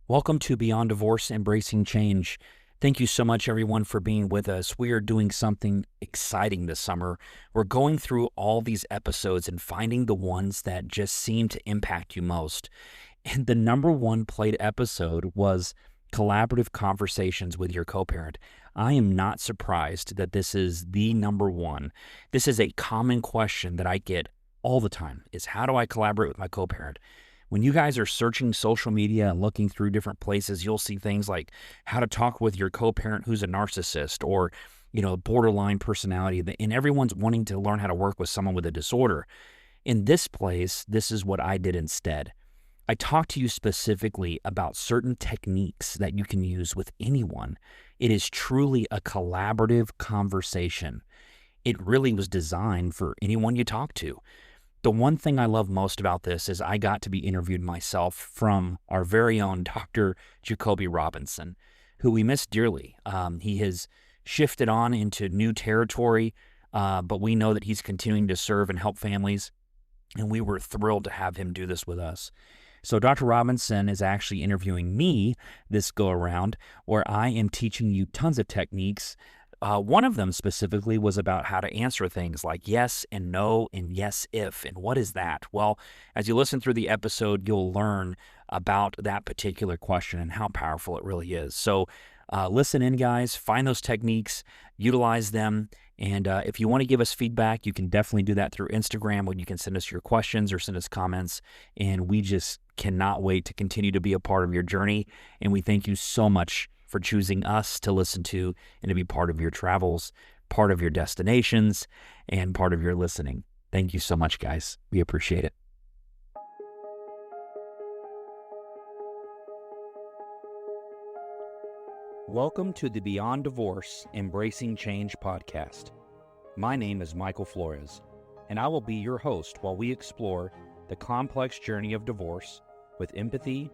Welcome to Beyond Divorce, Embracing Change. Thank you so much, everyone, for being with us. We are doing something exciting this summer. We're going through all these episodes and finding the ones that just seem to impact you most. And the number one played episode was collaborative conversations with your co-parent. I am not surprised that this is the number one. This is a common question that I get all the time, is how do I collaborate with my co-parent? When you guys are searching social media and looking through different places, you'll see things like how to talk with your co-parent who's a narcissist or, borderline personality. And everyone's wanting to learn how to work with someone with a disorder. In this place, this is what I did instead. I talked to you specifically about certain techniques that you can use with anyone. It is truly a collaborative conversation. It really was designed for anyone you talk to. The one thing I love most about this is I got to be interviewed myself from our very own Dr. Jacobie Robinson, who we miss dearly. He has shifted on into new territory, but we know that he's continuing to serve and help families, and we were thrilled to have him do this with us. So Dr. Robinson is actually interviewing me this go-around, where I am teaching you tons of techniques. One of them specifically was about how to answer things like yes and no and yes if. And what is that? Well, as you listen through the episode, you'll learn about that particular question and how powerful it really is. So listen in, guys. Find those techniques, utilize them. And if you want to give us feedback, you can definitely do that through Instagram, when you can send us your questions or send us comments. And we just cannot wait to continue to be a part of your journey. And we thank you so much for choosing us to listen to and to be part of your travels, part of your destinations, and part of your listening. Thank you so much, guys. We appreciate it. Welcome to the Beyond Divorce, Embracing Change podcast. My name is Michael Flores, and I will be your host while we explore the complex journey of divorce with empathy,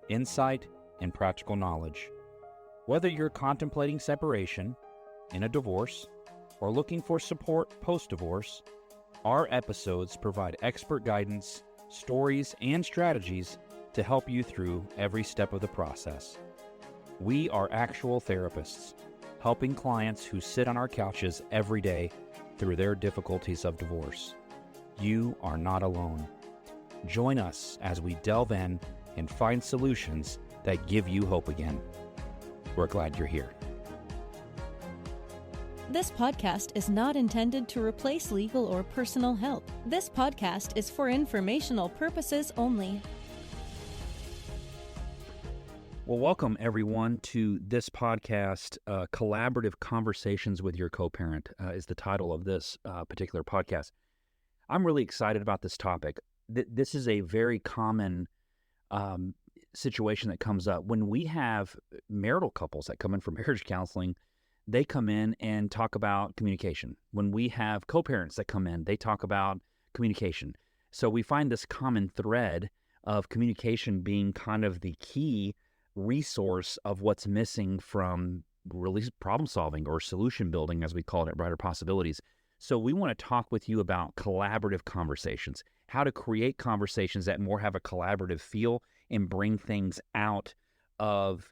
insight, and practical knowledge. Whether you're contemplating separation, in a divorce, or looking for support post-divorce, our episodes provide expert guidance, stories, and strategies to help you through every step of the process. We are actual therapists, helping clients who sit on our couches every day through their difficulties of divorce. You are not alone. Join us as we delve in and find solutions that give you hope again. We're glad you're here. This podcast is not intended to replace legal or personal help. This podcast is for informational purposes only. Well, welcome everyone to this podcast. Collaborative Conversations with Your Co-Parent is the title of this particular podcast. I'm really excited about this topic. This is a very common situation that comes up when we have marital couples that come in for marriage counseling. They come in and talk about communication. When we have co-parents that come in, they talk about communication. So we find this common thread of communication being kind of the key resource of what's missing from really problem solving or solution building, as we call it at Brighter Possibilities. So we want to talk with you about collaborative conversations, how to create conversations that more have a collaborative feel and bring things out of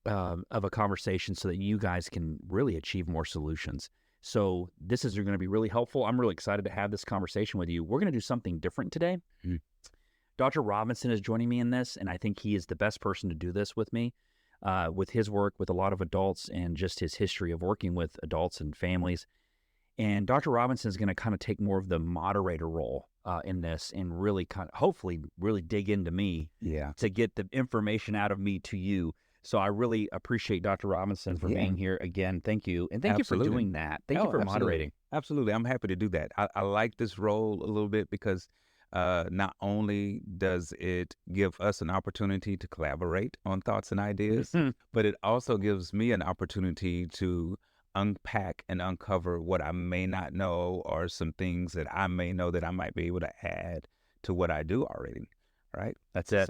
a conversation so that you guys can really achieve more solutions. So this is going to be really helpful. I'm really excited to have this conversation with you. We're going to do something different today. Dr. Robinson is joining me in this, and I think he is the best person to do this with me, with his work with a lot of adults and just his history of working with adults and families. And Dr. Robinson is going to kind of take more of the moderator role in this and really hopefully really dig into me to get the information out of me to you. So I really appreciate Dr. Robinson for being here again. Thank you. And thank you for doing that. Thank you for moderating. Absolutely. I'm happy to do that. I like this role a little bit because not only does it give us an opportunity to collaborate on thoughts and ideas, but it also gives me an opportunity to unpack and uncover what I may not know, or some things that I may know that I might be able to add to what I do already. Right? That's it.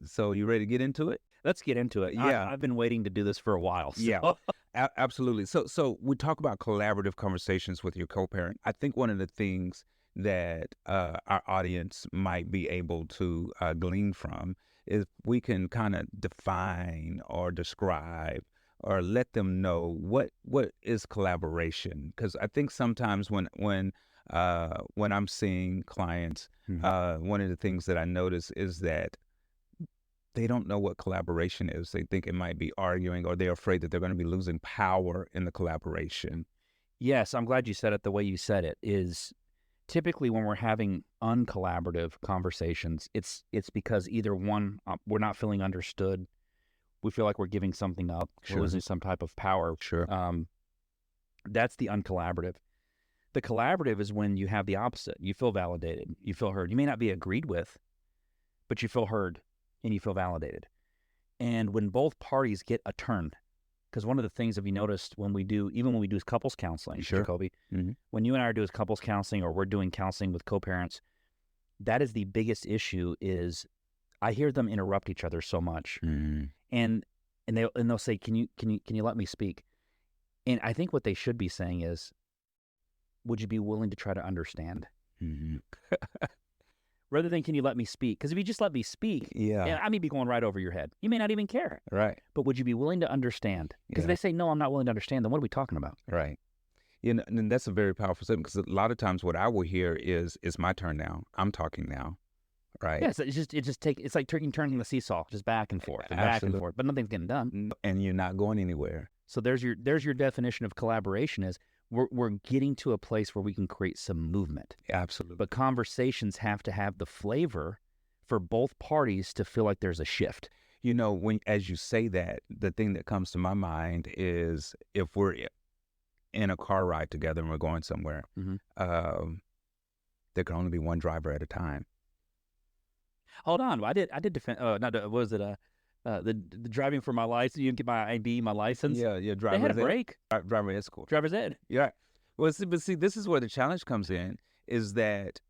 So you ready to get into it? Let's get into it. Yeah. I've been waiting to do this for a while. So. Yeah, absolutely. So we talk about collaborative conversations with your co-parent. I think one of the things that our audience might be able to glean from if we can kind of define or describe or let them know what is collaboration. Because I think sometimes when I'm seeing clients, one of the things that I notice is that they don't know what collaboration is. They think it might be arguing, or they're afraid that they're going to be losing power in the collaboration. Yes, I'm glad you said it the way you said it. Is typically when we're having uncollaborative conversations, it's because either one, we're not feeling understood, we feel like we're giving something up, we're losing some type of power. Sure. That's the uncollaborative. The collaborative is when you have the opposite. You feel validated. You feel heard. You may not be agreed with, but you feel heard and you feel validated. And when both parties get a turn, because one of the things that we noticed when we do couples counseling, Jacobie, when you and I are doing couples counseling, or we're doing counseling with co-parents, that is the biggest issue. Is I hear them interrupt each other so much, and they'll say, "Can you let me speak?" And I think what they should be saying is, "Would you be willing to try to understand?" Rather than, "Can you let me speak?" Because if you just let me speak, I may be going right over your head. You may not even care. Right. But would you be willing to understand? Because if they say, "No, I'm not willing to understand," then what are we talking about? Right. You know, and that's a very powerful statement, because a lot of times what I will hear is, "It's my turn now. I'm talking now." Right. Yes, it's like turning the seesaw, just back and forth and back and forth, but nothing's getting done. And you're not going anywhere. So there's your definition of collaboration. Is we're getting to a place where we can create some movement. Absolutely. But conversations have to have the flavor for both parties to feel like there's a shift. You know, as you say that, the thing that comes to my mind is, if we're in a car ride together and we're going somewhere, there can only be one driver at a time. Hold on, I did defend. Was it the driving for my license? You didn't get my ID, my license. Yeah, They had a break. Driver ed school. Driver's ed. Yeah. Well, see, this is where the challenge comes in. Is that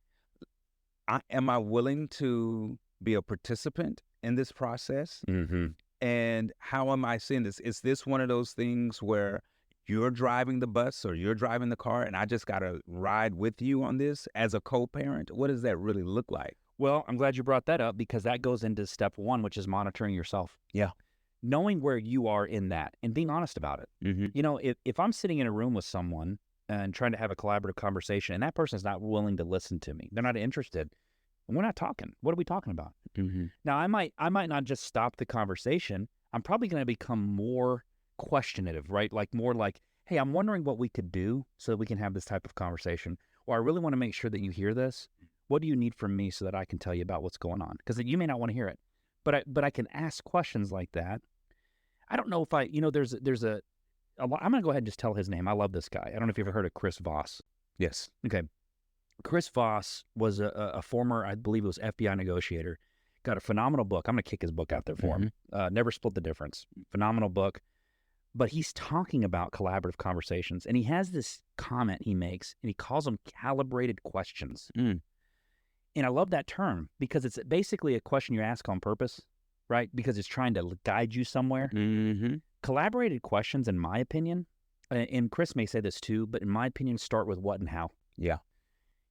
am I willing to be a participant in this process? And how am I seeing this? Is this one of those things where you're driving the bus or you're driving the car, and I just got to ride with you on this as a co-parent? What does that really look like? Well, I'm glad you brought that up, because that goes into step one, which is monitoring yourself. Yeah. Knowing where you are in that and being honest about it. You know, if I'm sitting in a room with someone and trying to have a collaborative conversation, and that person's not willing to listen to me, they're not interested, and we're not talking. What are we talking about? Now, I might not just stop the conversation. I'm probably going to become more questionative, right? Like more like, "Hey, I'm wondering what we could do so that we can have this type of conversation. Or I really want to make sure that you hear this. What do you need from me so that I can tell you about what's going on?" Because you may not want to hear it, but I can ask questions like that. I don't know if there's a I'm going to go ahead and just tell his name. I love this guy. I don't know if you've ever heard of Chris Voss. Yes. Okay. Chris Voss was a former, I believe it was FBI negotiator. Got a phenomenal book. I'm going to kick his book out there for him. Never Split the Difference. Phenomenal book. But he's talking about collaborative conversations, and he has this comment he makes, and he calls them calibrated questions. And I love that term, because it's basically a question you ask on purpose, right? Because it's trying to guide you somewhere. Collaborated questions, in my opinion, and Chris may say this too, but in my opinion, start with what and how. Yeah.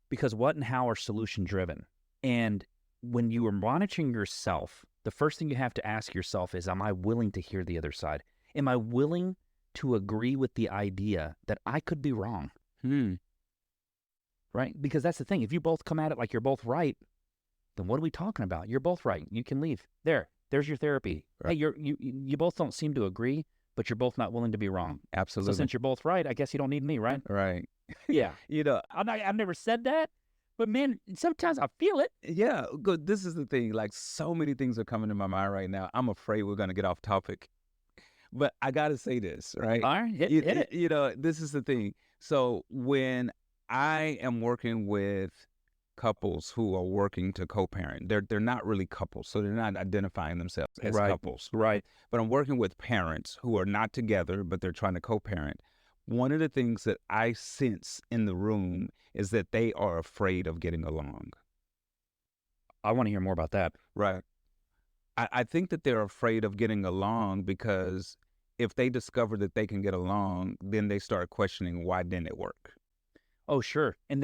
Because what and how are solution driven. And when you are monitoring yourself, the first thing you have to ask yourself is, am I willing to hear the other side? Am I willing to agree with the idea that I could be wrong? Right? Because that's the thing. If you both come at it like you're both right, then what are we talking about? You're both right. You can leave. There's your therapy. Right. Hey, you both don't seem to agree, but you're both not willing to be wrong. Absolutely. So since you're both right, I guess you don't need me, right? Right. Yeah. You know, I've never said that, but man, sometimes I feel it. Yeah. Good. This is the thing. Like, so many things are coming to my mind right now. I'm afraid we're going to get off topic, but I got to say this, right? All right. Hit it. You know, this is the thing. So when I am working with couples who are working to co-parent, they're not really couples, so they're not identifying themselves as couples. Right. But I'm working with parents who are not together, but they're trying to co-parent. One of the things that I sense in the room is that they are afraid of getting along. I want to hear more about that. Right. I think that they're afraid of getting along because if they discover that they can get along, then they start questioning, why didn't it work? Oh, sure. And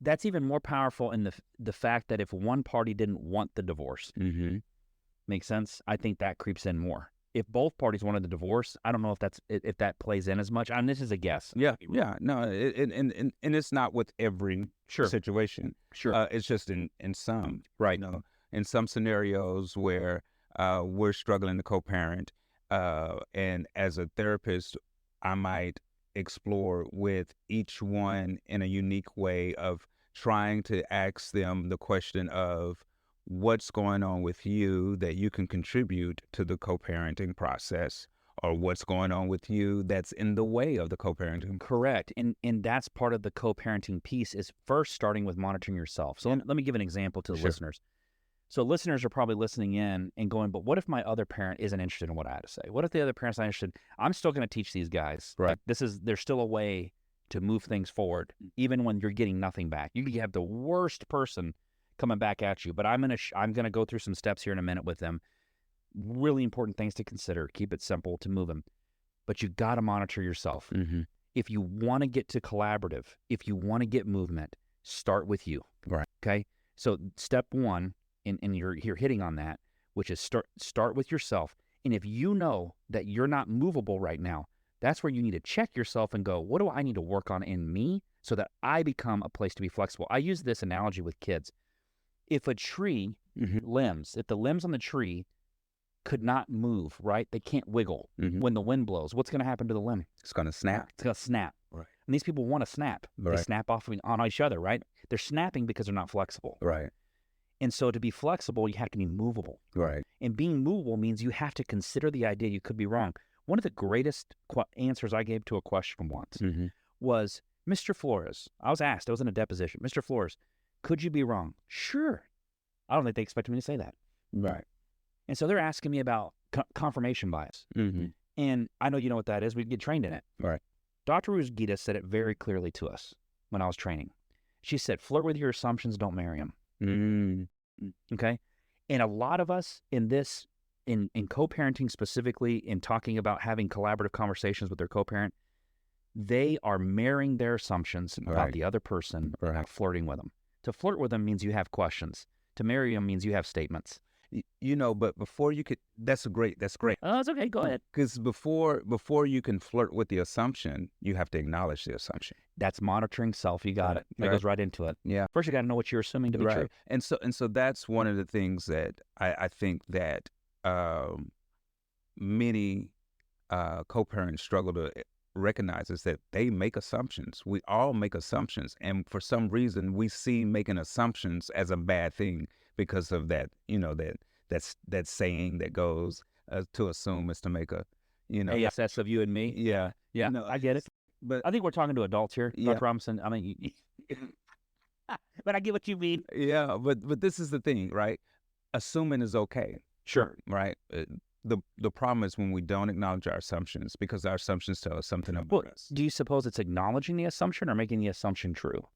that's even more powerful in the fact that if one party didn't want the divorce, makes sense. I think that creeps in more. If both parties wanted the divorce, I don't know if that plays in as much. I mean, this is a guess. Yeah. No, and it's not with every situation. Sure. It's just in some. Right. In some scenarios where we're struggling to co-parent, and as a therapist, I might explore with each one in a unique way of trying to ask them the question of what's going on with you that you can contribute to the co-parenting process, or what's going on with you that's in the way of the co-parenting. Correct. And that's part of the co-parenting piece is first starting with monitoring yourself. So let me give an example to the listeners. So listeners are probably listening in and going, but what if my other parent isn't interested in what I have to say? What if the other parent's not interested? I'm still going to teach these guys. Right. Like, there's still a way to move things forward, even when you're getting nothing back. You could have the worst person coming back at you, but I'm gonna go through some steps here in a minute with them. Really important things to consider. Keep it simple to move them, but you got to monitor yourself. If you want to get to collaborative, if you want to get movement, start with you. Right. Okay. So step one, and you're hitting on that, which is start with yourself. And if you know that you're not movable right now, that's where you need to check yourself and go, what do I need to work on in me so that I become a place to be flexible? I use this analogy with kids. If a tree limbs, if the limbs on the tree could not move, right? They can't wiggle. When the wind blows, what's going to happen to the limb? It's going to snap. It's going to snap. Right. And these people want to snap. Right. They snap off on each other, right? They're snapping because they're not flexible. Right. And so to be flexible, you have to be movable. Right. And being movable means you have to consider the idea you could be wrong. One of the greatest answers I gave to a question once was, Mr. Flores, I was asked, I was in a deposition, Mr. Flores, could you be wrong? Sure. I don't think they expected me to say that. Right. And so they're asking me about confirmation bias. And I know you know what that is. We get trained in it. Right. Dr. Ruzgita said it very clearly to us when I was training. She said, flirt with your assumptions, don't marry them. Okay? And a lot of us in this, in co-parenting specifically, in talking about having collaborative conversations with their co-parent, they are marrying their assumptions about the other person, about flirting with them. To flirt with them means you have questions. To marry them means you have statements. But before you could, that's great. Oh, it's okay. Go ahead. Because before you can flirt with the assumption, you have to acknowledge the assumption. That's monitoring self. You got it. That goes right into it. Yeah. First, you got to know what you're assuming to be true. And so that's one of the things that I think that many co-parents struggle to recognize is that they make assumptions. We all make assumptions, and for some reason, we see making assumptions as a bad thing because of that. That saying that goes to assume is to make a, ASS of you and me. Yeah. I get it. But I think we're talking to adults here, Dr. Robinson. I mean, but I get what you mean. Yeah, but this is the thing, right? Assuming is okay. Sure. Right. The problem is when we don't acknowledge our assumptions, because our assumptions tell us something about us. Do you suppose it's acknowledging the assumption or making the assumption true?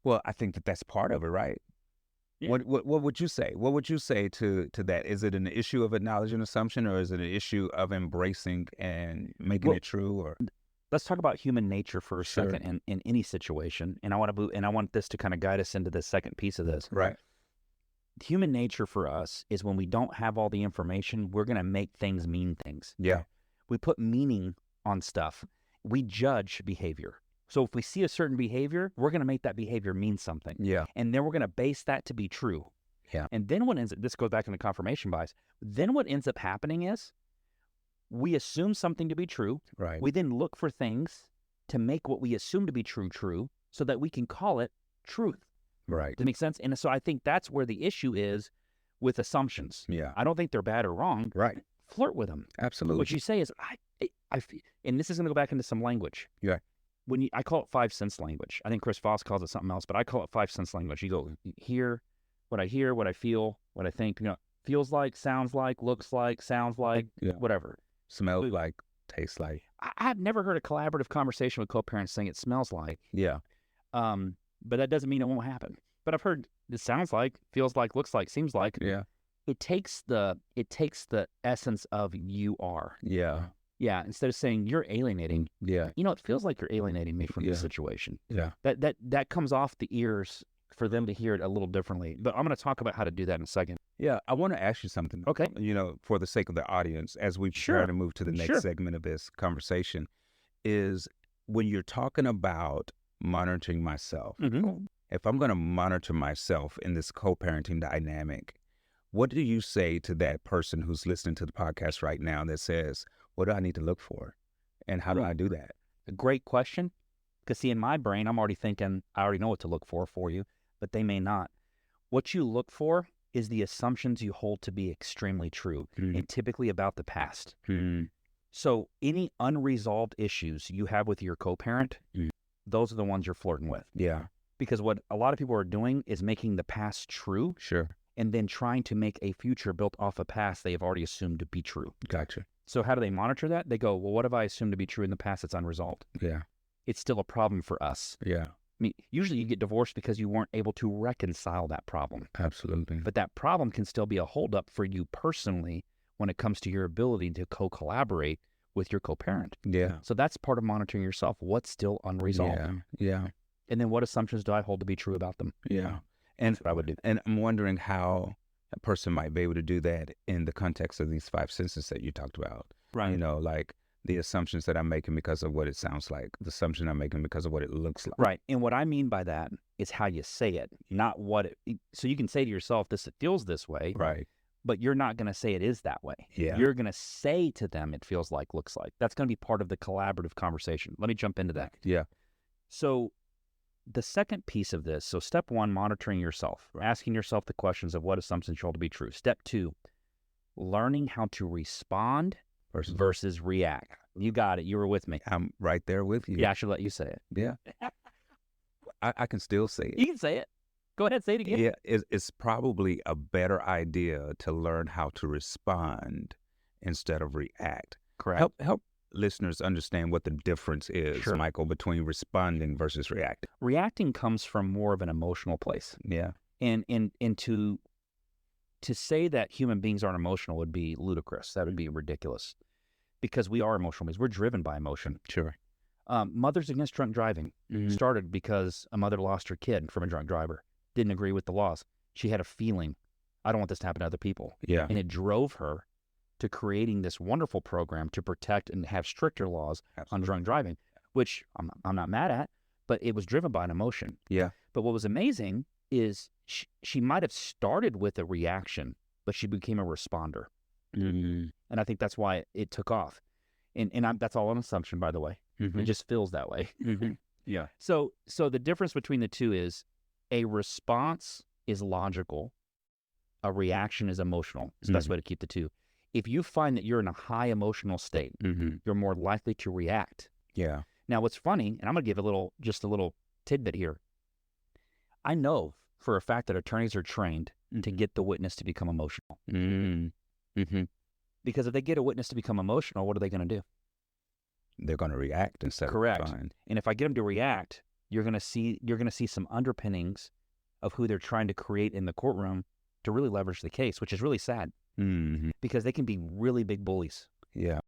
Well, I think that's part of it, right? Yeah. What would you say? What would you say to that? Is it an issue of acknowledging assumption, or is it an issue of embracing and making it true? Or let's talk about human nature for a second in any situation. And I want this to kind of guide us into the second piece of this. Right. Human nature for us is when we don't have all the information, we're going to make things mean things. Yeah. We put meaning on stuff. We judge behavior. So if we see a certain behavior, we're going to make that behavior mean something. Yeah. And then we're going to base that to be true. Yeah. And then this goes back into confirmation bias. Then what ends up happening is we assume something to be true. Right. We then look for things to make what we assume to be true, so that we can call it truth. Right. Does that make sense? And so I think that's where the issue is with assumptions. Yeah. I don't think they're bad or wrong. Right. Flirt with them. Absolutely. What you say is, I and this is going to go back into some language. Yeah. I call it 5 sense language. I think Chris Voss calls it something else, but I call it 5 sense language. You go hear, what I feel, what I think, feels like, sounds like, looks like, sounds like, whatever. Smells like, tastes like. I've never heard a collaborative conversation with co-parents saying it smells like. Yeah. But that doesn't mean it won't happen. But I've heard it sounds like, feels like, looks like, seems like. Yeah. It takes the essence of you are. Yeah. Yeah, instead of saying you're alienating, Yeah. it feels like you're alienating me from this Yeah. situation. Yeah. That comes off the ears for them to hear it a little differently. But I'm going to talk about how to do that in a second. Yeah. I want to ask you something. Okay. For the sake of the audience, as we Sure. prepare to move to the next Sure. segment of this conversation, is when you're talking about monitoring myself, Mm-hmm. if I'm going to monitor myself in this co-parenting dynamic, what do you say to that person who's listening to the podcast right now that says, what do I need to look for? And how do I do that? A great question. Because see, in my brain, I'm already thinking, I already know what to look for you, but they may not. What you look for is the assumptions you hold to be extremely true, and typically about the past. So any unresolved issues you have with your co-parent, those are the ones you're flirting with. Yeah. Because what a lot of people are doing is making the past true. Sure. And then trying to make a future built off a past they have already assumed to be true. Gotcha. So how do they monitor that? They go, well, what have I assumed to be true in the past that's unresolved? Yeah. It's still a problem for us. Yeah. I mean, usually you get divorced because you weren't able to reconcile that problem. Absolutely. But that problem can still be a holdup for you personally when it comes to your ability to co-collaborate with your co-parent. Yeah. So that's part of monitoring yourself. What's still unresolved? Yeah. And then what assumptions do I hold to be true about them? Yeah. And That's what I would do. And I'm wondering how a person might be able to do that in the context of these 5 senses that you talked about. Right. Like the assumptions that I'm making because of what it sounds like, the assumption I'm making because of what it looks like. Right. And what I mean by that is how you say it, not what it. So you can say to yourself, it feels this way. Right. But you're not going to say it is that way. Yeah. You're going to say to them, it feels like, looks like. That's going to be part of the collaborative conversation. Let me jump into that. Yeah. So the second piece of this, so step 1, monitoring yourself, asking yourself the questions of what assumptions you hold to be true. Step 2, learning how to respond versus react. You got it. You were with me. I'm right there with you. Yeah, I should let you say it. Yeah. I can still say it. You can say it. Go ahead, say it again. Yeah, it's probably a better idea to learn how to respond instead of react. Correct. Help listeners understand what the difference is, Sure. Michael, between responding versus reacting. Reacting comes from more of an emotional place. Yeah. And to say that human beings aren't emotional would be ludicrous. That would be ridiculous. Because we are emotional beings. We're driven by emotion. Sure. Mothers Against Drunk Driving started because a mother lost her kid from a drunk driver. Didn't agree with the laws. She had a feeling, I don't want this to happen to other people. Yeah. And it drove her to creating this wonderful program to protect and have stricter laws on drunk driving, which I'm not mad at, but it was driven by an emotion. Yeah. But what was amazing is she might have started with a reaction, but she became a responder. And I think that's why it took off. And that's all an assumption, by the way. It just feels that way. Yeah. So the difference between the two is a response is logical. A reaction is emotional. It's the best way to keep the two. If you find that you're in a high emotional state, you're more likely to react. Yeah. Now, what's funny, and I'm going to give just a little tidbit here. I know for a fact that attorneys are trained to get the witness to become emotional. Because if they get a witness to become emotional, what are they going to do? They're going to react instead Correct. of respond. And if I get them to react, you're going to see some underpinnings of who they're trying to create in the courtroom to really leverage the case, which is really sad because they can be really big bullies. Yeah.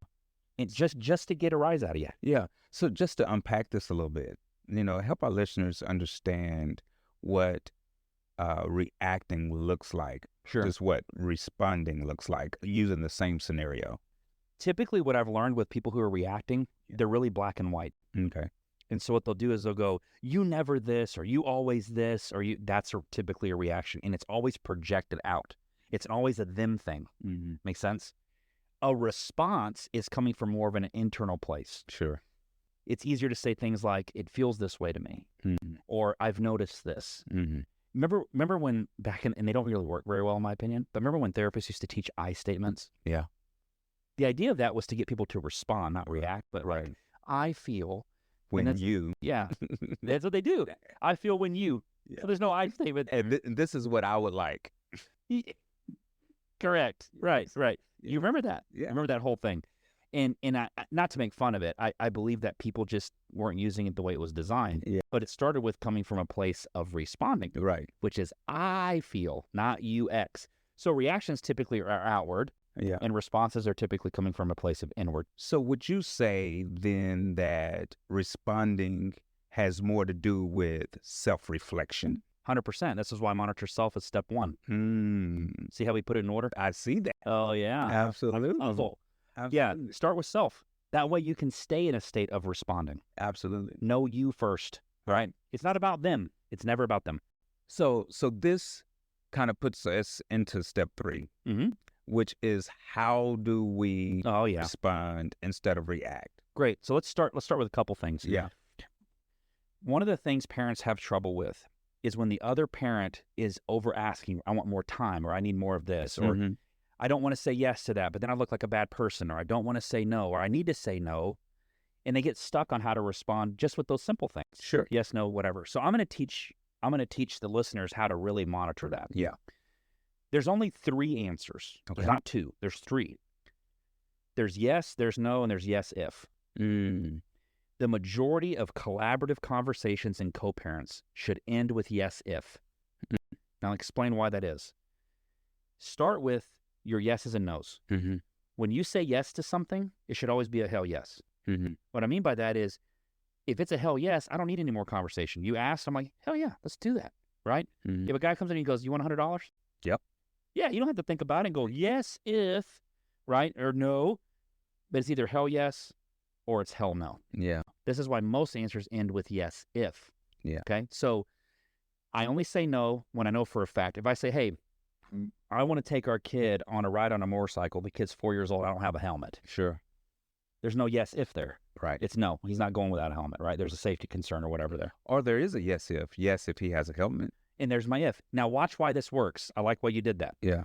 And just to get a rise out of you. Yeah. So just to unpack this a little bit, help our listeners understand what reacting looks like. Sure. Just what responding looks like using the same scenario. Typically what I've learned with people who are reacting, they're really black and white. Okay. And so what they'll do is they'll go, you never this, or you always this, or that's typically a reaction. And it's always projected out. It's always a them thing. Make sense? A response is coming from more of an internal place. Sure. It's easier to say things like, it feels this way to me, or I've noticed this. Remember when back in, and they don't really work very well in my opinion, but remember when therapists used to teach I statements? Yeah. The idea of that was to get people to respond, not react, but like, I feel. When you. Yeah, that's what they do. I feel when you. Yeah. So there's no I statement. And this is what I would like. Correct. Right. You remember that? Yeah. Remember that whole thing. And I, not to make fun of it, I believe that people just weren't using it the way it was designed. Yeah. But it started with coming from a place of responding. Right. Which is I feel, not UX. So reactions typically are outward. Yeah. And responses are typically coming from a place of inward. So would you say then that responding has more to do with self-reflection? 100%. This is why monitor self is step one. See how we put it in order? I see that. Oh, yeah. Absolutely. Yeah, start with self. That way you can stay in a state of responding. Absolutely. Know you first, right? It's not about them. It's never about them. So this kind of puts us into step 3, which is how do we respond instead of react? Great. So let's start with a couple things. Yeah. One of the things parents have trouble with is when the other parent is over asking, I want more time, or I need more of this, or I don't want to say yes to that, but then I look like a bad person, or I don't want to say no, or I need to say no. And they get stuck on how to respond just with those simple things. Sure. Yes, no, whatever. So I'm going to teach the listeners how to really monitor that. Yeah. There's only 3 answers. Okay. There's not 2. There's 3. There's yes, there's no, and there's yes if. The majority of collaborative conversations in co-parents should end with yes if. Now I'll explain why that is. Start with your yeses and nos. When you say yes to something, it should always be a hell yes. What I mean by that is, if it's a hell yes, I don't need any more conversation. You asked, I'm like, hell yeah, let's do that, right? If a guy comes in and he goes, you want $100? Yep. Yeah, you don't have to think about it and go, yes, if, right, or no. But it's either hell yes or it's hell no. Yeah. This is why most answers end with yes, if. Yeah. Okay? So I only say no when I know for a fact. If I say, hey, I want to take our kid on a ride on a motorcycle. The kid's 4 years old. I don't have a helmet. Sure. There's no yes, if there. Right. It's no. He's not going without a helmet, right? There's a safety concern or whatever there. Or there is a yes, if he has a helmet. And there's my if. Now watch why this works. I like why you did that. Yeah.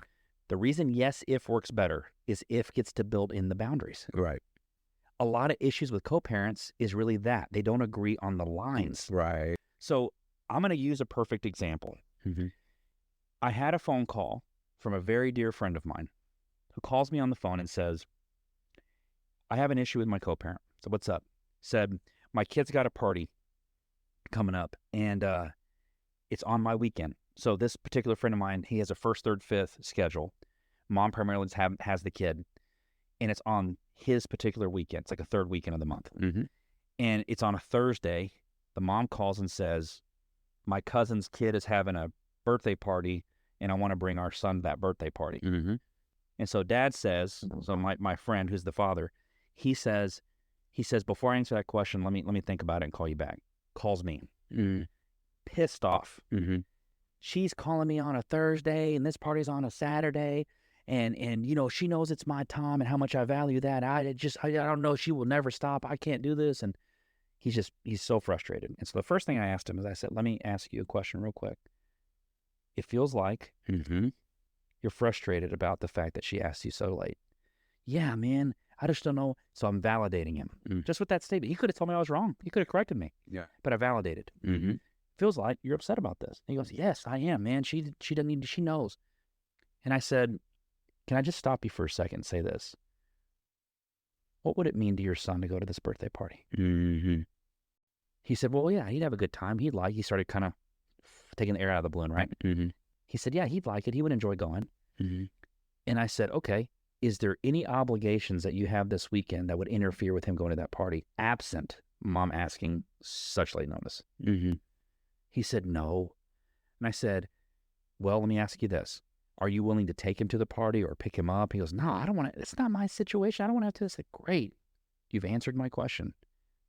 The reason yes, if works better is if gets to build in the boundaries. Right. A lot of issues with co-parents is really that. They don't agree on the lines. Right. So I'm going to use a perfect example. I had a phone call from a very dear friend of mine who calls me on the phone and says, I have an issue with my co-parent. So what's up? Said, my kid's got a party coming up, and it's on my weekend. So this particular friend of mine, he has a 1st, 3rd, 5th schedule. Mom primarily has the kid, and it's on his particular weekend. It's like a 3rd weekend of the month. And it's on a Thursday. The mom calls and says, my cousin's kid is having a birthday party, and I want to bring our son to that birthday party. And so dad says, so my friend who's the father, he says, before I answer that question, let me think about it and call you back. Calls me. Pissed off. She's calling me on a Thursday, and this party's on a Saturday, and you know, she knows it's my time and how much I value that. I don't know, she will never stop. I can't do this. And he's so frustrated. And so the first thing I asked him is, I said, let me ask you a question real quick. It feels like you're frustrated about the fact that she asked you so late. Yeah, man, I just don't know. So I'm validating him just with that statement. He could have told me I was wrong. He could have corrected me. Yeah. But I validated. Feels like you're upset about this. And he goes, yes, I am, man. She doesn't need to, she knows. And I said, can I just stop you for a second and say this? What would it mean to your son to go to this birthday party? He said, well, yeah, he'd have a good time. He started kind of taking the air out of the balloon, right? He said, yeah, he'd like it. He would enjoy going. And I said, okay, is there any obligations that you have this weekend that would interfere with him going to that party, absent mom asking such late notice? He said, no. And I said, well, let me ask you this. Are you willing to take him to the party or pick him up? He goes, no, I don't want to. It's not my situation. I don't want to have to. I said, great. You've answered my question.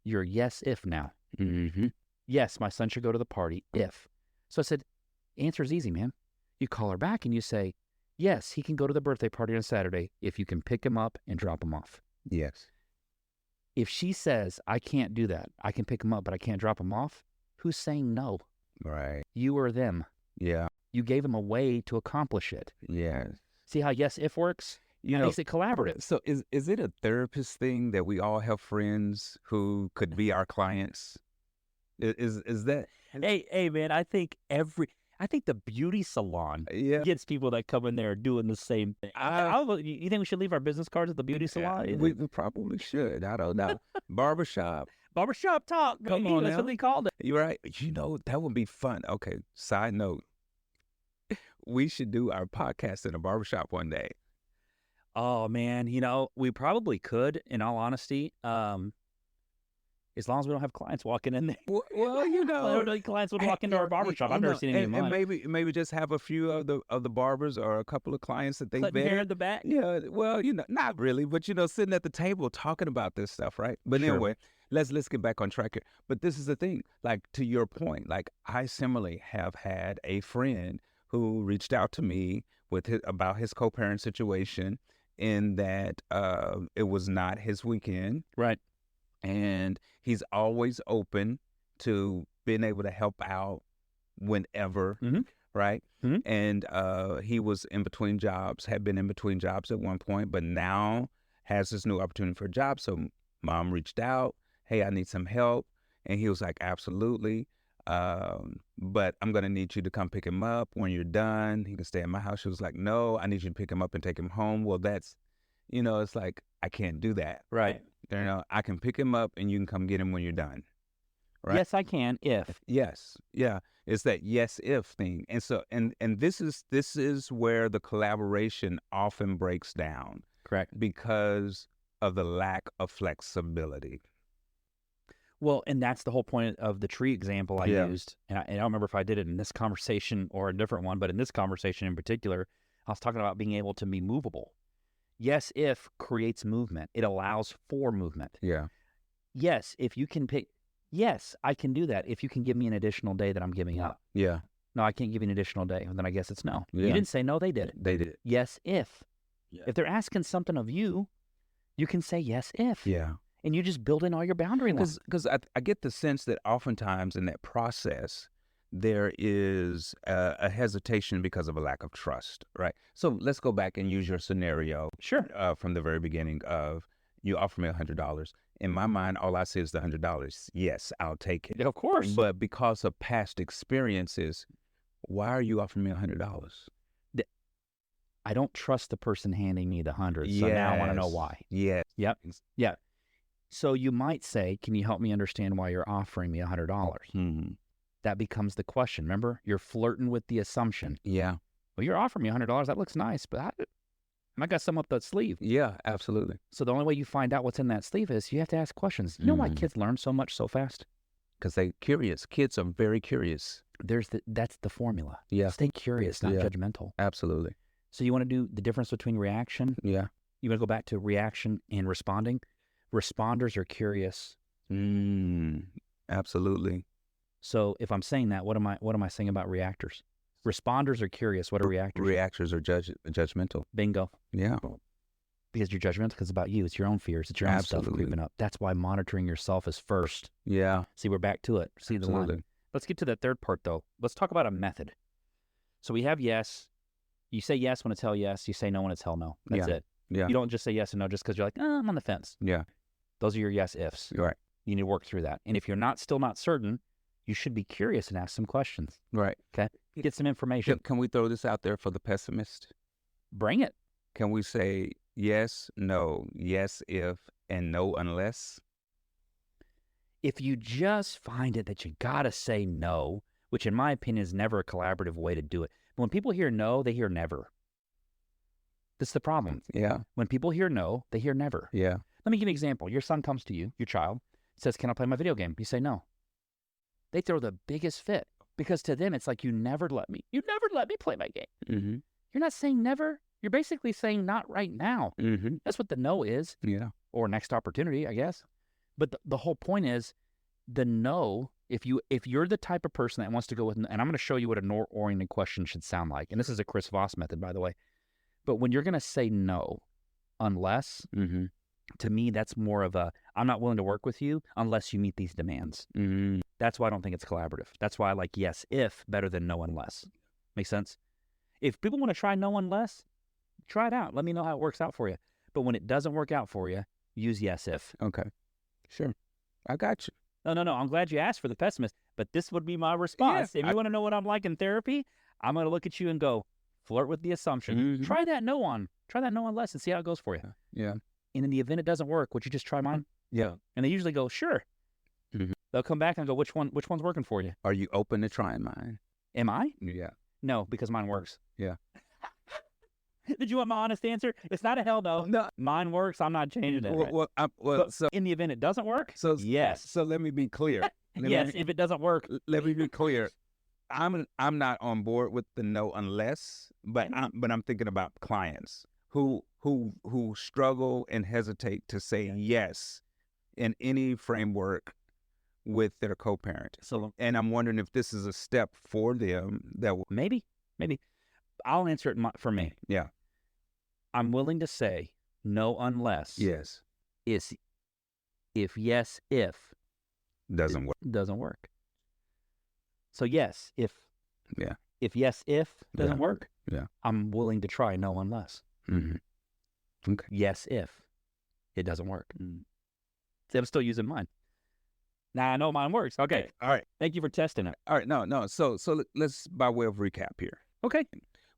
You're yes, if now. Yes, my son should go to the party if. So I said, answer's easy, man. You call her back and you say, yes, he can go to the birthday party on Saturday if you can pick him up and drop him off. Yes. If she says, I can't do that, I can pick him up, but I can't drop him off, who's saying no? Right. You or them. Yeah. You gave him a way to accomplish it. Yes. See how yes, if works? You know, makes it collaborative. So is it a therapist thing that we all have friends who could be our clients? Is that? Hey, man, I think the beauty salon gets people that come in there doing the same thing. You think we should leave our business cards at the beauty salon? We probably should. I don't know. Barbershop talk. Come on, that's what they called it. You're right. You know, that would be fun. Okay, side note. We should do our podcast in a barbershop one day. Oh man, we probably could, in all honesty, as long as we don't have clients walking in there. Well, I don't know any clients would walk into our barbershop. I've never seen any of and mine. maybe just have a few of the barbers or a couple of clients that they Cutting hair vet. in the back. Yeah, well, not really, but sitting at the table talking about this stuff, right? But Sure. anyway, let's get back on track here. But this is the thing, like to your point, like I similarly have had a friend who reached out to me about his co-parent situation, in that it was not his weekend. Right. And he's always open to being able to help out whenever, right? Mhm. And he was in between jobs, had been in between jobs at one point, but now has this new opportunity for a job. So mom reached out, hey, I need some help. And he was like, absolutely. But I'm going to need you to come pick him up when you're done. He can stay at my house. She was like, no, I need you to pick him up and take him home. Well, that's, it's like, I can't do that. Right. I can pick him up and you can come get him when you're done. Right? Yes, I can. If. Yes. Yeah. It's that yes if thing. And so and this is where the collaboration often breaks down. Correct. Because of the lack of flexibility. Well, and that's the whole point of the tree example I used. And I don't remember if I did it in this conversation or a different one, but in this conversation in particular, I was talking about being able to be movable. Yes, if creates movement. It allows for movement. Yeah. Yes, if you can pick, yes, I can do that if you can give me an additional day that I'm giving up. Yeah. No, I can't give you an additional day. Well, then I guess it's no. Yeah. You didn't say no, they did. They did. Yes, if. Yeah. If they're asking something of you, you can say yes, if. Yeah. And you just build in all your boundary lines. Because I get the sense that oftentimes in that process, there is a hesitation because of a lack of trust, right? So let's go back and use your scenario. Sure. From the very beginning of, you offer me $100. In my mind, all I see is the $100. Yes, I'll take it. Of course. But because of past experiences, why are you offering me $100? I don't trust the person handing me the 100. So now I want to know why. Yes. Yep. Yeah. So you might say, can you help me understand why you're offering me $100? Mm-hmm. That becomes the question. Remember, you're flirting with the assumption. Yeah. Well, you're offering me $100. That looks nice, but I got some up that sleeve. Yeah, absolutely. So the only way you find out what's in that sleeve is you have to ask questions. You know why kids learn so much so fast? Because they're curious. Kids are very curious. That's the formula. Yeah. Stay curious, not judgmental. Absolutely. So you want to do the difference between reaction? Yeah. You want to go back to reaction and responding? Responders are curious. Absolutely. So if I'm saying that, what am I saying about reactors? Responders are curious. What are reactors? Reactors are judgmental. Bingo. Yeah. Because you're judgmental because it's about you. It's your own fears. It's your own stuff creeping up. That's why monitoring yourself is first. Yeah. See, we're back to it. See the line. Let's get to that third part, though. Let's talk about a method. So we have yes. You say yes when it's hell yes. You say no when it's hell no. That's it. Yeah. You don't just say yes and no just because you're like, I'm on the fence. Yeah. Those are your yes ifs. You're right. You need to work through that. And if you're still not certain, you should be curious and ask some questions. Right. Okay? Get some information. Can we throw this out there for the pessimist? Bring it. Can we say yes, no, yes if, and no unless? If you just find it that you got to say no, which in my opinion is never a collaborative way to do it. When people hear no, they hear never. That's the problem. Yeah. When people hear no, they hear never. Yeah. Let me give you an example. Your son comes to you, your child, says, can I play my video game? You say no. They throw the biggest fit because to them, it's like, you never let me play my game. Mm-hmm. You're not saying never. You're basically saying not right now. Mm-hmm. That's what the no is. Yeah. Or next opportunity, I guess. But the whole point is the no, if you're the type of person that wants to go with, and I'm going to show you what a no-oriented question should sound like. And this is a Chris Voss method, by the way. But when you're going to say no, unless, to me, that's more of a, I'm not willing to work with you unless you meet these demands. Mm-hmm. That's why I don't think it's collaborative. That's why I like yes, if better than no unless. Make sense? If people want to try no unless, try it out. Let me know how it works out for you. But when it doesn't work out for you, use yes, if. Okay. Sure. I got you. No. I'm glad you asked for the pessimist, but this would be my response. Yeah, if you want to know what I'm like in therapy, I'm going to look at you and go, flirt with the assumption. Try that no unless and see how it goes for you. Yeah. And in the event it doesn't work, would you just try mine? Yeah. And they usually go, sure. Mm-hmm. They'll come back and go, which one's working for you? Are you open to trying mine? Am I? Yeah. No, because mine works. Yeah. Did you want my honest answer? It's not a hell no. No. Mine works. I'm not changing it. Right? Well, So in the event it doesn't work, so yes. So let me be clear. Yes, if it doesn't work. Let me be clear. I'm not on board with the no unless, but I'm thinking about clients who struggle and hesitate to say yes in any framework with their co-parent. So, and I'm wondering if this is a step for them that maybe I'll answer it for me. Yeah. I'm willing to say no unless yes is if yes if doesn't work. Doesn't work. So yes, if yes if doesn't work, I'm willing to try no unless. Mm-hmm. Okay. Yes if it doesn't work. See, I'm still using mine. Now I know mine works. Okay. All right. Thank you for testing it. All right. No. So let's, by way of recap here. Okay.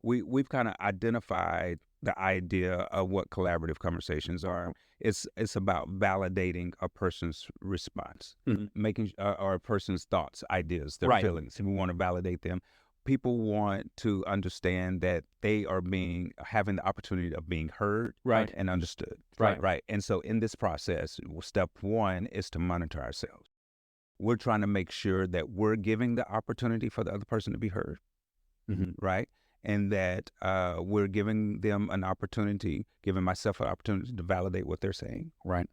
We've kind of identified the idea of what collaborative conversations are. It's about validating a person's response, making or a person's thoughts, ideas, their feelings. And we want to validate them. People want to understand that they are having the opportunity of being heard, and understood, right. And so in this process, step one is to monitor ourselves. We're trying to make sure that we're giving the opportunity for the other person to be heard, right? And that we're giving them an opportunity, giving myself an opportunity to validate what they're saying, right?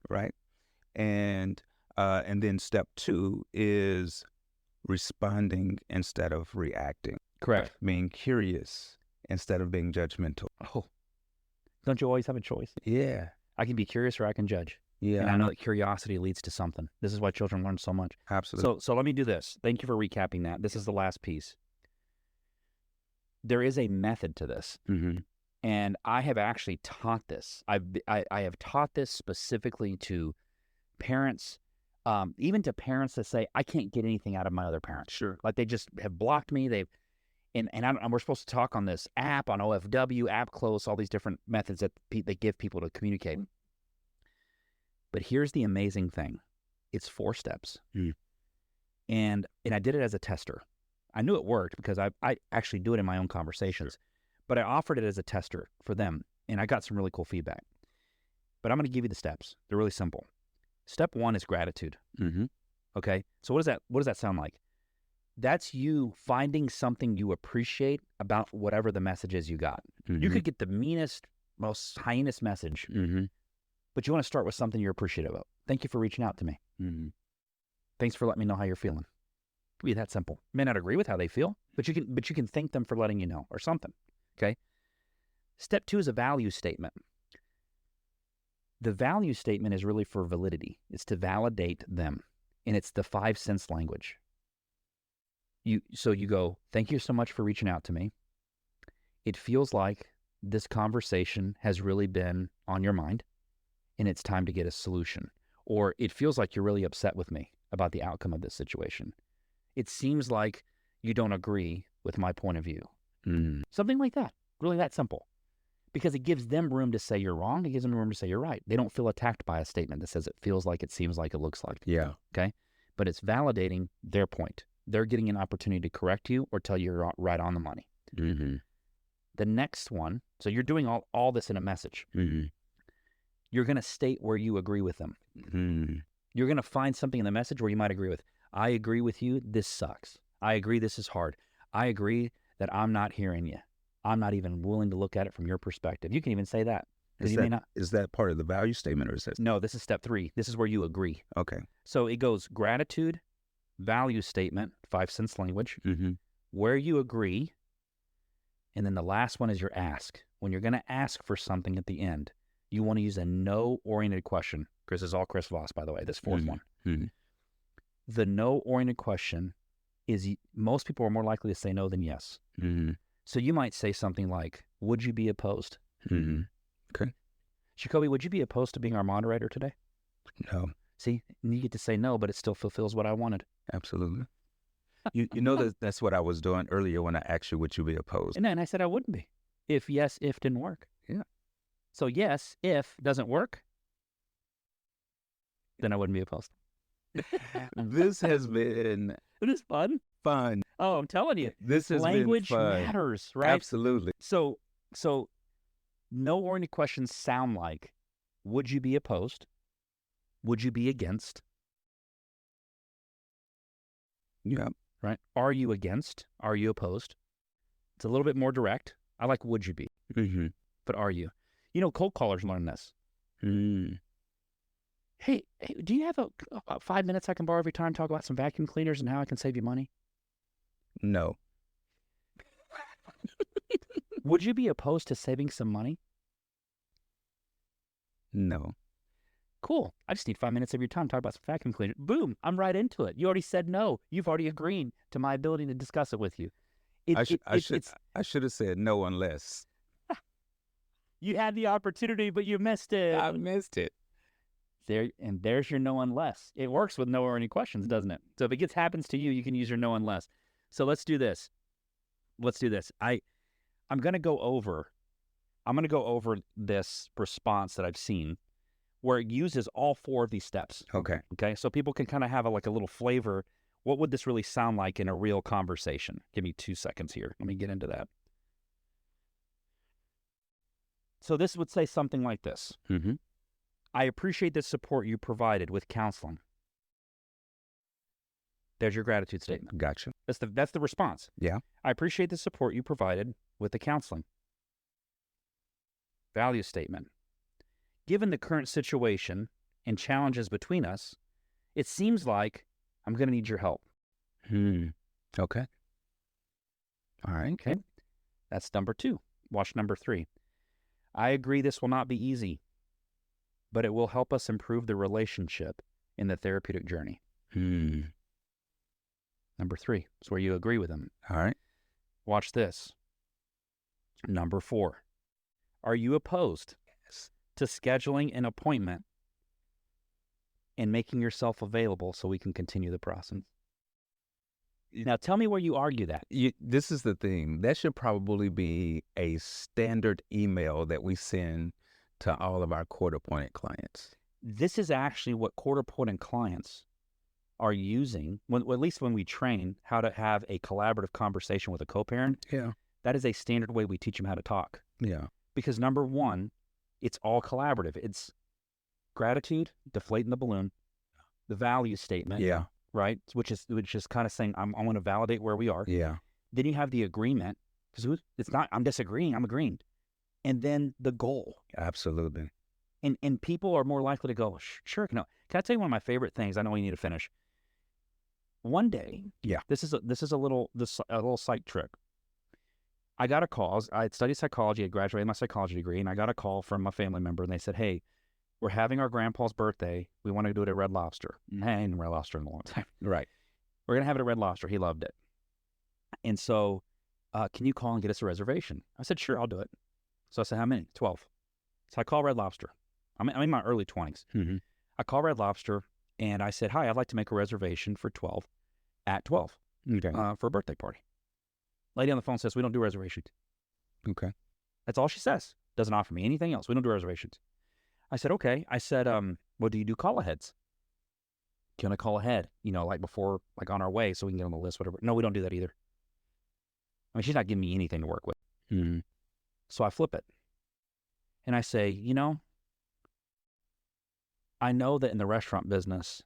And then step two is responding instead of reacting. Correct. Being curious instead of being judgmental. Oh, don't you always have a choice? Yeah. I can be curious or I can judge. Yeah. And I know that curiosity leads to something. This is why children learn so much. Absolutely. So let me do this. Thank you for recapping that. This is the last piece. There is a method to this. And I have actually taught this. I have taught this specifically to parents, even to parents that say, I can't get anything out of my other parents. Sure. Like they just have blocked me. And we're supposed to talk on this app, on OFW, app close, all these different methods that they give people to communicate. But here's the amazing thing. It's 4 steps. And I did it as a tester. I knew it worked because I actually do it in my own conversations. But I offered it as a tester for them, and I got some really cool feedback. But I'm going to give you the steps. They're really simple. Step 1 is gratitude. Okay? So what does that sound like? That's you finding something you appreciate about whatever the message is you got. You could get the meanest, most heinous message, but you want to start with something you're appreciative of. Thank you for reaching out to me. Thanks for letting me know how you're feeling. It could be that simple. May not agree with how they feel, but you can thank them for letting you know or something. Okay? Step 2 is a value statement. The value statement is really for validity. It's to validate them, and it's the 5 sense language. So you go, thank you so much for reaching out to me. It feels like this conversation has really been on your mind, and it's time to get a solution. Or it feels like you're really upset with me about the outcome of this situation. It seems like you don't agree with my point of view. Something like that. Really that simple. Because it gives them room to say you're wrong. It gives them room to say you're right. They don't feel attacked by a statement that says it feels like, it seems like, it looks like. Yeah. Okay? But it's validating their point. They're getting an opportunity to correct you or tell you you're right on the money. The next one, so you're doing all this in a message. You're going to state where you agree with them. You're going to find something in the message where you might agree with. I agree with you. This sucks. I agree this is hard. I agree that I'm not hearing you. I'm not even willing to look at it from your perspective. You can even say that. Is that part of the value statement, or is that? No, this is step 3. This is where you agree. Okay. So it goes gratitude, value statement, 5 sense language, where you agree, and then the last one is your ask. When you're going to ask for something at the end, you want to use a no-oriented question. Chris is all Chris Voss, by the way, this 4th one. The no-oriented question is most people are more likely to say no than yes. So you might say something like, would you be opposed? Okay. Jacobie, would you be opposed to being our moderator today? No. See, you get to say no, but it still fulfills what I wanted. Absolutely. You know that's what I was doing earlier when I asked you, would you be opposed? And then I said I wouldn't be if didn't work. Yeah. So yes, if doesn't work, then I wouldn't be opposed. This has been... It is fun. Oh, I'm telling you. This has language been fun. matters, right? Absolutely. So No or any questions sound like, would you be opposed? Would you be against? Yeah. Right? Are you against? Are you opposed? It's a little bit more direct. I like would you be, Mm-hmm. but are you? You know, cold callers learn this. Hey, do you have about 5 minutes I can borrow every time to talk about some vacuum cleaners and how I can save you money? No. Would you be opposed to saving some money? No. Cool. I just need 5 minutes of your time to talk about some vacuum cleaners. Boom. I'm right into it. You already said no. You've already agreed to my ability to discuss it with you. I should have said no unless. You had the opportunity, but you missed it. I missed it. There's your no unless. It works with no or any questions, doesn't it? So if it happens to you, you can use your no unless. So let's do this. I'm going to go over this response that I've seen where it uses all 4 of these steps. Okay. Okay. So people can kind of have a little flavor. What would this really sound like in a real conversation? Give me 2 seconds here. Let me get into that. So this would say something like this. Mm-hmm. I appreciate the support you provided with counseling. There's your gratitude statement. Gotcha. That's the response. Yeah. I appreciate the support you provided with the counseling. Value statement. Given the current situation and challenges between us, it seems like I'm going to need your help. Okay. All right. Okay. That's number 2. Watch number 3. I agree this will not be easy, but it will help us improve the relationship in the therapeutic journey. Number 3 is where you agree with them. All right. Watch this. Number 4. Are you opposed to scheduling an appointment and making yourself available so we can continue the process? Now, tell me where you argue that. This is the thing. That should probably be a standard email that we send to all of our court-appointed clients. This is actually what court-appointed clients are using, at least when we train how to have a collaborative conversation with a co-parent. Yeah. That is a standard way we teach them how to talk. Yeah. Because number 1, it's all collaborative. It's gratitude, deflating the balloon, the value statement. Yeah. Right? Which is kind of saying, I want to validate where we are. Yeah. Then you have the agreement, because it's not, I'm disagreeing, I'm agreeing. And then the goal. Absolutely. And people are more likely to go, sure, no. Can I tell you one of my favorite things? I know we need to finish. One day, this is a little psych trick. I got a call. I had studied psychology, I graduated my psychology degree, and I got a call from a family member, and they said, hey, we're having our grandpa's birthday. We want to do it at Red Lobster. I ain't had Red Lobster in a long time. Right. We're going to have it at Red Lobster. He loved it. And so, can you call and get us a reservation? I said, sure, I'll do it. So I said, how many? 12. So I call Red Lobster. I'm in my early 20s. Mm-hmm. I call Red Lobster, and I said, hi, I'd like to make a reservation for 12 at 12 for a birthday party. Lady on the phone says, we don't do reservations. Okay. That's all she says. Doesn't offer me anything else. We don't do reservations. I said, okay. I said, well, do you do call-aheads? Can I call ahead, like before, like on our way so we can get on the list, whatever. No, we don't do that either. I mean, she's not giving me anything to work with. Mm-hmm. So I flip it. And I say, I know that in the restaurant business,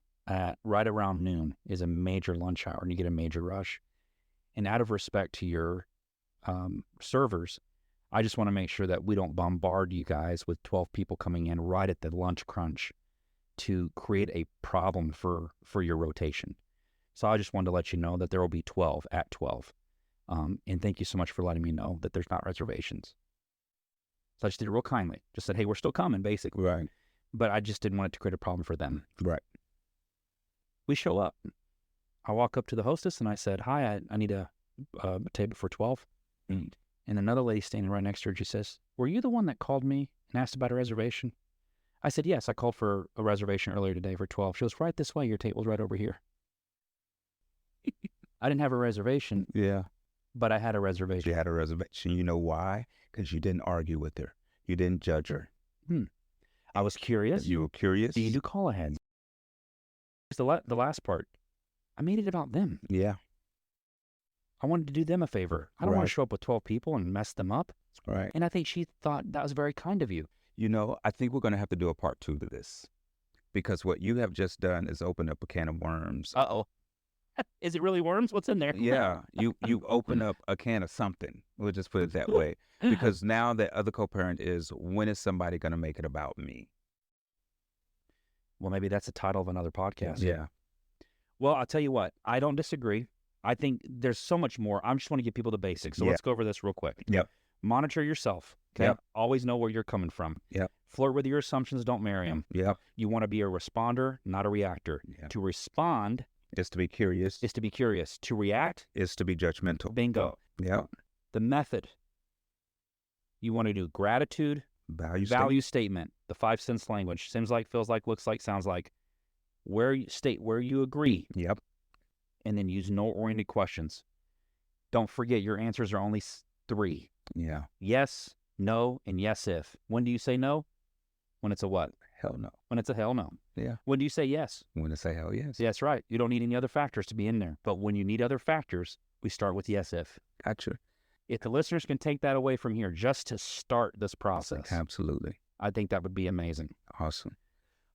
right around noon is a major lunch hour and you get a major rush. And out of respect to your servers, I just want to make sure that we don't bombard you guys with 12 people coming in right at the lunch crunch to create a problem for your rotation. So I just wanted to let you know that there will be 12 at 12. And thank you so much for letting me know that there's not reservations. So I just did it real kindly. Just said, hey, we're still coming, basically. Right. But I just didn't want it to create a problem for them. Right. We show up. I walk up to the hostess and I said, hi, I need a table for 12. And another lady standing right next to her, she says, were you the one that called me and asked about a reservation? I said, yes, I called for a reservation earlier today for 12. She goes, right this way, your table's right over here. I didn't have a reservation. Yeah. But I had a reservation. You had a reservation. You know why? Because you didn't argue with her. You didn't judge her. I was curious. You were curious. Do you do call ahead? The last part. I made it about them. Yeah. I wanted to do them a favor. I don't want to show up with 12 people and mess them up. Right. And I think she thought that was very kind of you. I think we're going to have to do a part 2 to this, because what you have just done is open up a can of worms. Uh-oh. Is it really worms? What's in there? Yeah, you open up a can of something. We'll just put it that way. Because now that other co-parent is, when is somebody going to make it about me? Well, maybe that's the title of another podcast. Yeah. Well, I'll tell you what. I don't disagree. I think there's so much more. I just want to give people the basics. So let's go over this real quick. Yep. Monitor yourself. Okay. Yep. Always know where you're coming from. Yep. Flirt with your assumptions. Don't marry them. Yep. You want to be a responder, not a reactor. Yep. To respond Is to be curious. is to be curious. To react Is to be judgmental. Bingo. Yep. The method. You want to do gratitude, value statement, the 5 sense language. Seems like, feels like, looks like, sounds like. Where you agree. Yep. And then use no-oriented questions. Don't forget, your answers are only 3. Yeah. Yes, no, and yes if. When do you say no? When it's a what? Hell no. When it's a hell no. Yeah. When do you say yes? When to say hell yes. Yeah, that's right. You don't need any other factors to be in there. But when you need other factors, we start with yes if. Gotcha. If the listeners can take that away from here just to start this process, Absolutely. I think that would be amazing. Awesome.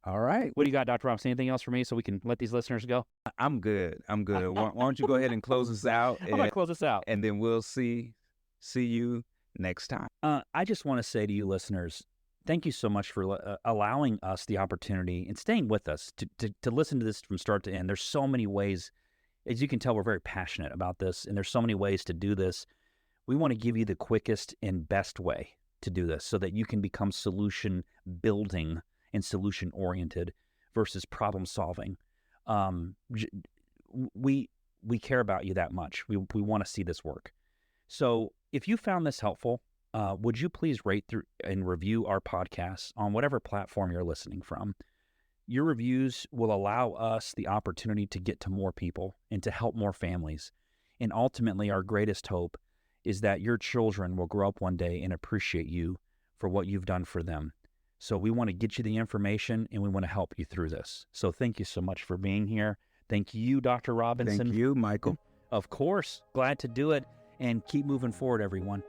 All right. What do you got, Dr. Robinson? Anything else for me so we can let these listeners go? I'm good. Why don't you go ahead and close us out? I'm going to close this out. And then we'll see you next time. I just want to say to you listeners, thank you so much for allowing us the opportunity and staying with us to listen to this from start to end. There's so many ways. As you can tell, we're very passionate about this, and there's so many ways to do this. We want to give you the quickest and best way to do this so that you can become solution building and solution oriented versus problem solving. We care about you that much. We want to see this work. So if you found this helpful, would you please rate through and review our podcasts on whatever platform you're listening from? Your reviews will allow us the opportunity to get to more people and to help more families. And ultimately, our greatest hope is that your children will grow up one day and appreciate you for what you've done for them. So we want to get you the information, and we want to help you through this. So thank you so much for being here. Thank you, Dr. Robinson. Thank you, Michael. Of course. Glad to do it. And keep moving forward, everyone.